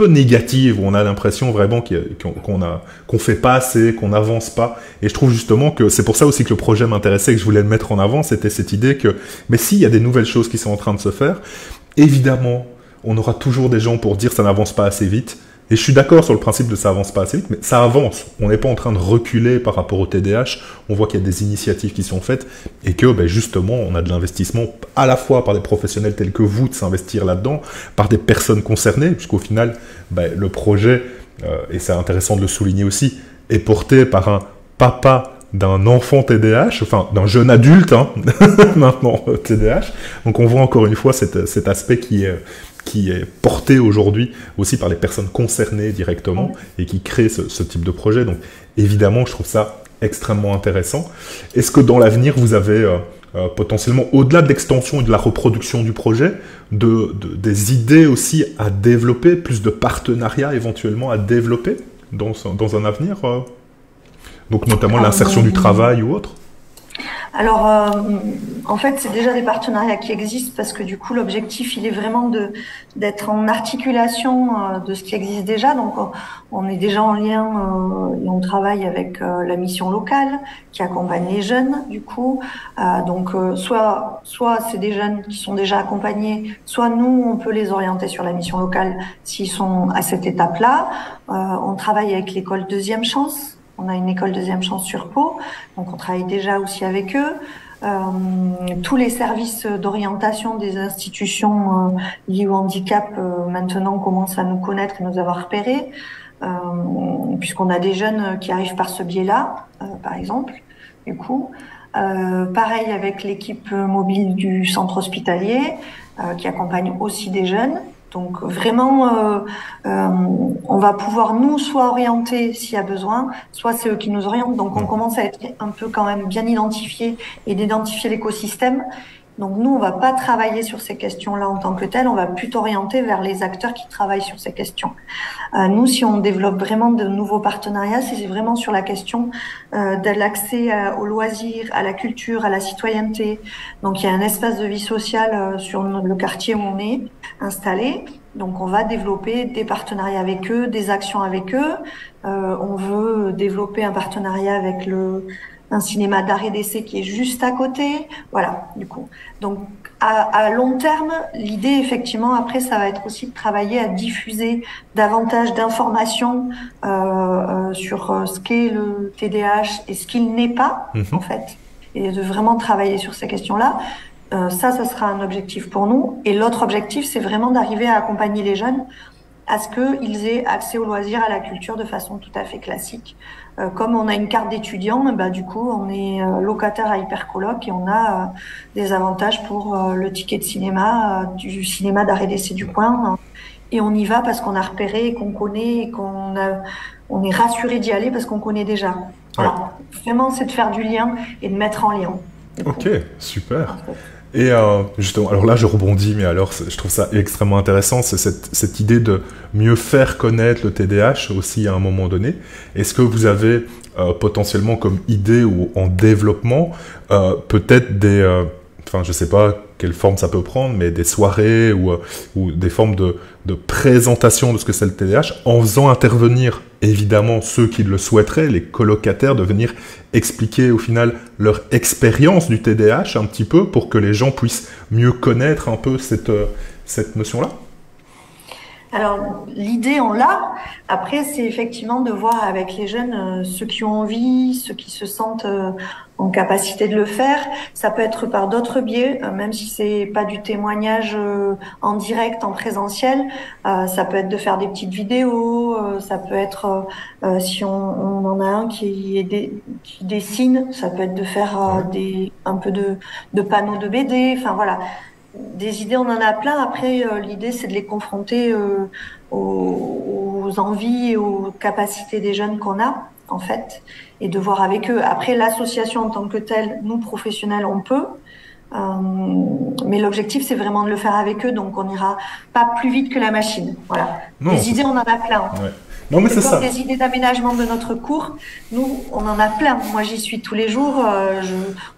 négative, où on a l'impression vraiment qu'on fait pas assez, qu'on n'avance pas. Et je trouve justement que c'est pour ça aussi que le projet m'intéressait, que je voulais le mettre en avant, c'était cette idée que, s'il y a des nouvelles choses qui sont en train de se faire, évidemment, on aura toujours des gens pour dire ça n'avance pas assez vite. Et je suis d'accord sur le principe de ça avance pas assez vite, mais ça avance. On n'est pas en train de reculer par rapport au TDAH. On voit qu'il y a des initiatives qui sont faites et que justement, on a de l'investissement à la fois par des professionnels tels que vous de s'investir là-dedans, par des personnes concernées, puisqu'au final, le projet, et c'est intéressant de le souligner aussi, est porté par un papa d'un enfant TDAH, enfin d'un jeune adulte, maintenant TDAH. Donc on voit encore une fois cet aspect qui est porté aujourd'hui aussi par les personnes concernées directement et qui créent ce type de projet. Donc évidemment, je trouve ça extrêmement intéressant. Est-ce que dans l'avenir, vous avez potentiellement, au-delà de l'extension et de la reproduction du projet, des idées aussi à développer, plus de partenariats éventuellement à développer dans un avenir donc notamment l'insertion du travail ou autre? Alors, en fait, c'est déjà des partenariats qui existent, parce que du coup, l'objectif, il est vraiment d'être en articulation de ce qui existe déjà. Donc, on est déjà en lien et on travaille avec la mission locale qui accompagne les jeunes, du coup. Donc, soit c'est des jeunes qui sont déjà accompagnés, soit nous, on peut les orienter sur la mission locale s'ils sont à cette étape-là. On travaille avec l'école Deuxième Chance. On a une école Deuxième Chance sur Pau, donc on travaille déjà aussi avec eux. Tous les services d'orientation des institutions liées au handicap maintenant commencent à nous connaître et nous avoir repérés, puisqu'on a des jeunes qui arrivent par ce biais-là, par exemple. Du coup, pareil avec l'équipe mobile du centre hospitalier qui accompagne aussi des jeunes. Donc vraiment, on va pouvoir nous soit orienter s'il y a besoin, soit c'est eux qui nous orientent. Donc on commence à être un peu quand même bien identifié et d'identifier l'écosystème. Donc nous, on va pas travailler sur ces questions-là en tant que telles, on va plutôt orienter vers les acteurs qui travaillent sur ces questions. Nous, si on développe vraiment de nouveaux partenariats, c'est vraiment sur la question de l'accès aux loisirs, à la culture, à la citoyenneté. Donc il y a un espace de vie sociale sur le quartier où on est installé. Donc on va développer des partenariats avec eux, des actions avec eux. On veut développer un partenariat avec un cinéma d'art et d'essai qui est juste à côté. Voilà, du coup. Donc, à long terme, l'idée, effectivement, après, ça va être aussi de travailler à diffuser davantage d'informations sur ce qu'est le TDAH et ce qu'il n'est pas, en fait. Et de vraiment travailler sur ces questions-là. Ça sera un objectif pour nous. Et l'autre objectif, c'est vraiment d'arriver à accompagner les jeunes à ce qu'ils aient accès aux loisirs, à la culture de façon tout à fait classique. Comme on a une carte d'étudiant, du coup, on est locataire à Hypercoloc et on a des avantages pour le ticket de cinéma, du cinéma d'art et d'essai du coin. Et on y va parce qu'on a repéré, qu'on connaît, et on est rassuré d'y aller parce qu'on connaît déjà. Voilà. Vraiment, c'est de faire du lien et de mettre en lien. Ok, super. Et justement, alors là je rebondis, mais alors je trouve ça extrêmement intéressant, c'est cette idée de mieux faire connaître le TDAH aussi à un moment donné. Est-ce que vous avez potentiellement comme idée ou en développement peut-être des... enfin je sais pas quelle forme ça peut prendre, mais des soirées ou des formes de présentation de ce que c'est le TDAH, en faisant intervenir évidemment ceux qui le souhaiteraient, les colocataires, de venir expliquer au final leur expérience du TDAH un petit peu pour que les gens puissent mieux connaître un peu cette notion-là? Alors, l'idée, on l'a. Après, c'est effectivement de voir avec les jeunes ceux qui ont envie, ceux qui se sentent en capacité de le faire. Ça peut être par d'autres biais, même si c'est pas du témoignage en direct, en présentiel. Ça peut être de faire des petites vidéos. Ça peut être, si on en a un qui dessine, ça peut être de faire un peu de panneaux de BD. Enfin, voilà. Des idées, on en a plein. Après, l'idée, c'est de les confronter aux envies et aux capacités des jeunes qu'on a, en fait, et de voir avec eux. Après, l'association en tant que telle, nous, professionnels, on peut. Mais l'objectif, c'est vraiment de le faire avec eux. Donc, on n'ira pas plus vite que la machine. Voilà. Non, des idées, on en a plein. Ouais. Non, mais c'est ça. Des idées d'aménagement de notre cours, nous, on en a plein. Moi, j'y suis tous les jours.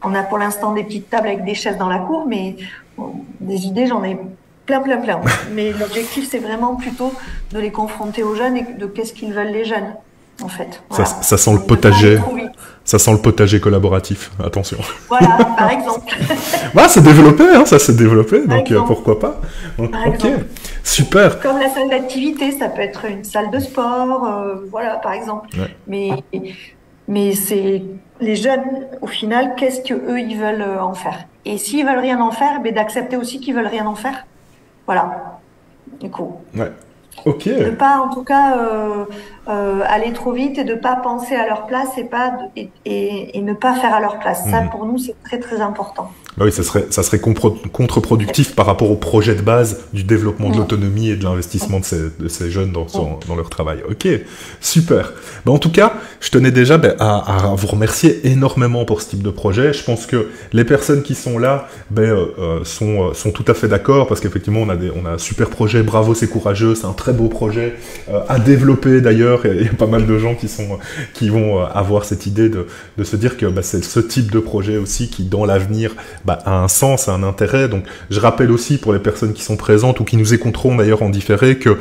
On a pour l'instant des petites tables avec des chaises dans la cour, mais des idées, j'en ai plein. Mais l'objectif, c'est vraiment plutôt de les confronter aux jeunes et de qu'est-ce qu'ils veulent les jeunes, en fait. Voilà. Ça sent le potager. Ça sent le potager collaboratif. Attention. Voilà, par exemple. Bah, c'est développé, hein, ça s'est développé, donc pourquoi pas. Donc, ok, super. Comme la salle d'activité, ça peut être une salle de sport, voilà, par exemple. Ouais. Mais c'est les jeunes, au final, qu'est-ce que eux ils veulent en faire. Et s'ils veulent rien en faire, ben d'accepter aussi qu'ils veulent rien en faire. Voilà. Du coup. Ouais. Ok. De pas, en tout cas, aller trop vite et de pas penser à leur place et ne pas faire à leur place. Ça, pour nous, c'est très très important. Bah oui, ça serait contre-productif par rapport au projet de base du développement de l'autonomie et de l'investissement de ces jeunes dans leur travail. Ok, super. Bah en tout cas, je tenais déjà à vous remercier énormément pour ce type de projet. Je pense que les personnes qui sont là sont tout à fait d'accord parce qu'effectivement, on a un super projet. Bravo, c'est courageux, c'est un très beau projet à développer d'ailleurs. Il y a pas mal de gens qui vont avoir cette idée de se dire que c'est ce type de projet aussi qui, dans l'avenir, a un sens, a un intérêt. Donc, je rappelle aussi pour les personnes qui sont présentes ou qui nous écouteront d'ailleurs en différé que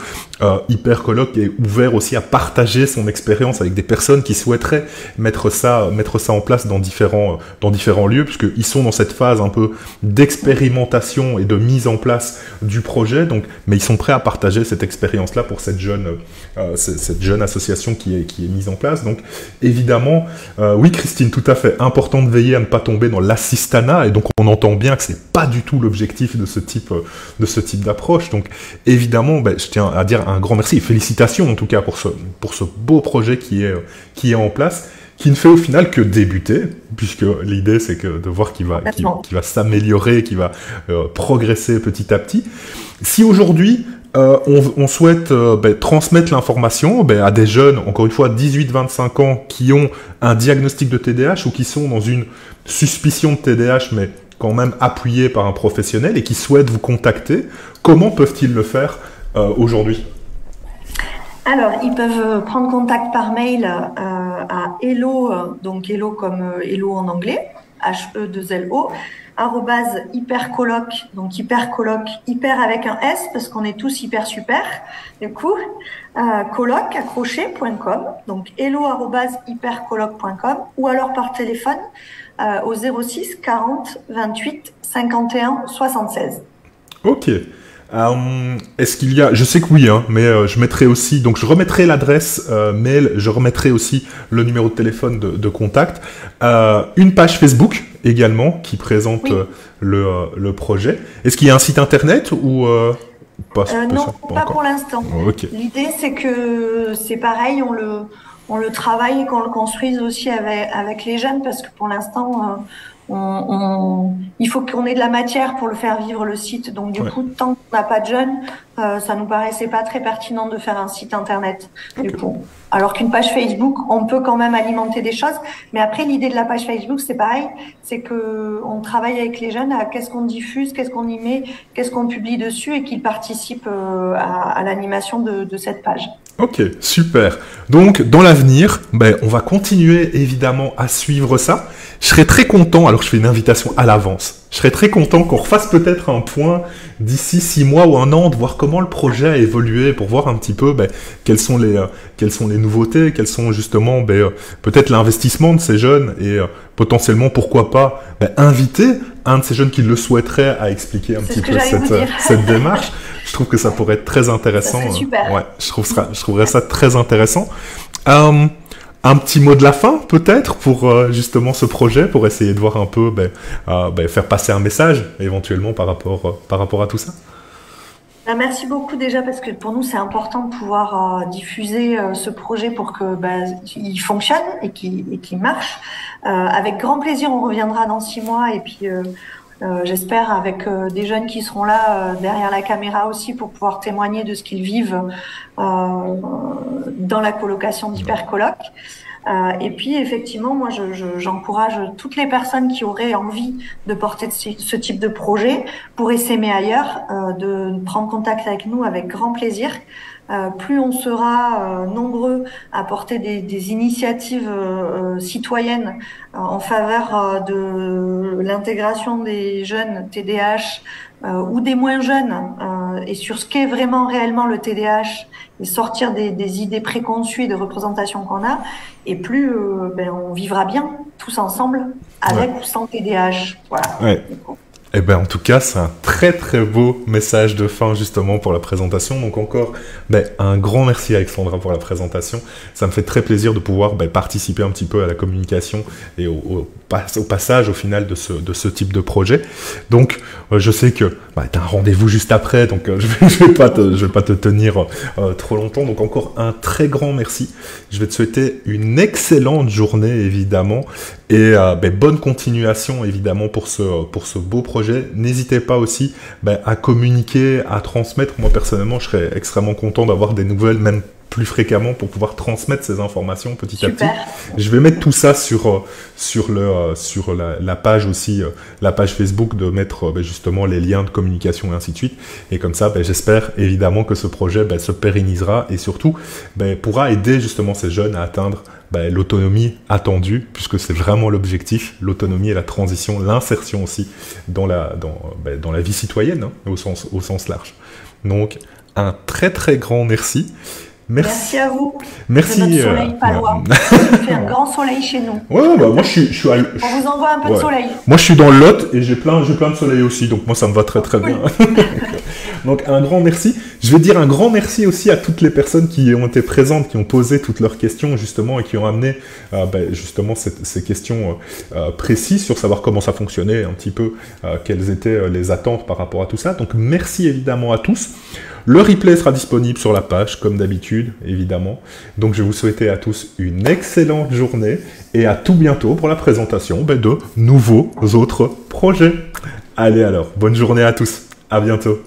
Hypercolloque est ouvert aussi à partager son expérience avec des personnes qui souhaiteraient mettre ça en place dans différents lieux, puisqu'ils sont dans cette phase un peu d'expérimentation et de mise en place du projet. Donc, mais ils sont prêts à partager cette expérience-là pour cette jeune association qui est mise en place. Donc, évidemment, oui, Christine, tout à fait important de veiller à ne pas tomber dans l'assistanat, et donc on entend bien que c'est pas du tout l'objectif de ce type d'approche. Donc évidemment, je tiens à dire un grand merci et félicitations en tout cas pour ce beau projet qui est en place, qui ne fait au final que débuter, puisque l'idée c'est de voir qu'il va s'améliorer, qu'il va progresser petit à petit. Si aujourd'hui on souhaite transmettre l'information à des jeunes, encore une fois 18-25 ans, qui ont un diagnostic de TDAH ou qui sont dans une suspicion de TDAH, mais quand même appuyés par un professionnel et qui souhaitent vous contacter, comment peuvent-ils le faire aujourd'hui ? Alors, ils peuvent prendre contact par mail à hello, donc hello comme hello en anglais, HE2LO, @hypercolloque, donc hypercolloque, hyper avec un S parce qu'on est tous hyper super, du coup, colloque, accroché.com, donc hello@hypercolloque.com, ou alors par téléphone au 06 40 28 51 76. Ok. Est-ce qu'il y a, je sais que oui, mais je mettrai aussi, donc je remettrai l'adresse mail, je remettrai aussi le numéro de téléphone de contact, une page Facebook également qui présente le projet. Est-ce qu'il y a un site internet ou pas non, pas pour l'instant. Oh, okay. L'idée c'est que c'est pareil, on le travaille et qu'on le construise aussi avec les jeunes parce que pour l'instant il faut qu'on ait de la matière pour le faire vivre le site. Donc du coup, tant qu'on n'a pas de jeunes, ça nous paraissait pas très pertinent de faire un site internet. Du coup, alors qu'une page Facebook, on peut quand même alimenter des choses. Mais après, l'idée de la page Facebook, c'est pareil, c'est que on travaille avec les jeunes à qu'est-ce qu'on diffuse, qu'est-ce qu'on y met, qu'est-ce qu'on publie dessus, et qu'ils participent à l'animation de cette page. Ok, super. Donc, dans l'avenir, on va continuer évidemment à suivre ça. Je serais très content, alors je fais une invitation à l'avance, je serais très content qu'on refasse peut-être un point d'ici 6 mois ou 1 an, de voir comment le projet a évolué, pour voir un petit peu quelles sont les nouveautés, quels sont justement peut-être l'investissement de ces jeunes, et potentiellement, pourquoi pas, inviter un de ces jeunes qui le souhaiterait à expliquer un petit peu cette démarche. Je trouve que ça pourrait être très intéressant. Ça serait super. Ouais, je trouverais ça très intéressant. Un petit mot de la fin, peut-être, pour justement ce projet, pour essayer de voir un peu, faire passer un message, éventuellement, par rapport à tout ça. Merci beaucoup déjà, parce que pour nous c'est important de pouvoir diffuser ce projet pour que il fonctionne et qu'il marche. Avec grand plaisir, on reviendra dans 6 mois, et puis j'espère avec des jeunes qui seront là derrière la caméra aussi, pour pouvoir témoigner de ce qu'ils vivent dans la colocation d'Hypercoloc. Et puis effectivement, moi j'encourage toutes les personnes qui auraient envie de porter ce type de projet pour essaimer ailleurs, de prendre contact avec nous avec grand plaisir. Plus on sera nombreux à porter des initiatives citoyennes en faveur de l'intégration des jeunes TDAH ou des moins jeunes, et sur ce qu'est vraiment réellement le TDAH, et sortir des idées préconçues et de représentations qu'on a, et plus on vivra bien tous ensemble, avec ou sans TDAH. Voilà. Ouais. En tout cas, c'est un très très beau message de fin justement pour la présentation. Donc encore, un grand merci Alexandra pour la présentation. Ça me fait très plaisir de pouvoir participer un petit peu à la communication et au passage au final de ce type de projet. Donc je sais que tu as un rendez-vous juste après, donc je vais pas te tenir trop longtemps. Donc encore un très grand merci. Je vais te souhaiter une excellente journée évidemment, et bonne continuation évidemment pour ce beau projet. N'hésitez pas aussi à communiquer, à transmettre. Moi personnellement, je serais extrêmement content d'avoir des nouvelles, même plus fréquemment, pour pouvoir transmettre ces informations petit à petit. Je vais mettre tout ça sur la page aussi, la page Facebook, de mettre justement les liens de communication et ainsi de suite. Et comme ça, j'espère évidemment que ce projet se pérennisera, et surtout pourra aider justement ces jeunes à atteindre l'autonomie attendue, puisque c'est vraiment l'objectif, l'autonomie et la transition, l'insertion aussi dans la vie citoyenne, au sens large. Donc, un très très grand merci. Merci à vous. Merci. De notre soleil palois. Il fait un grand soleil chez nous. Ouais, moi je suis On vous envoie un peu de soleil. Moi je suis dans le Lot et j'ai plein de soleil aussi, donc moi ça me va très très bien. Donc un grand merci. Je vais dire un grand merci aussi à toutes les personnes qui ont été présentes, qui ont posé toutes leurs questions justement, et qui ont amené justement ces questions précises sur savoir comment ça fonctionnait, un petit peu quelles étaient les attentes par rapport à tout ça. Donc merci évidemment à tous. Le replay sera disponible sur la page, comme d'habitude, évidemment. Donc, je vais vous souhaiter à tous une excellente journée, et à tout bientôt pour la présentation de nouveaux autres projets. Allez alors, bonne journée à tous. À bientôt.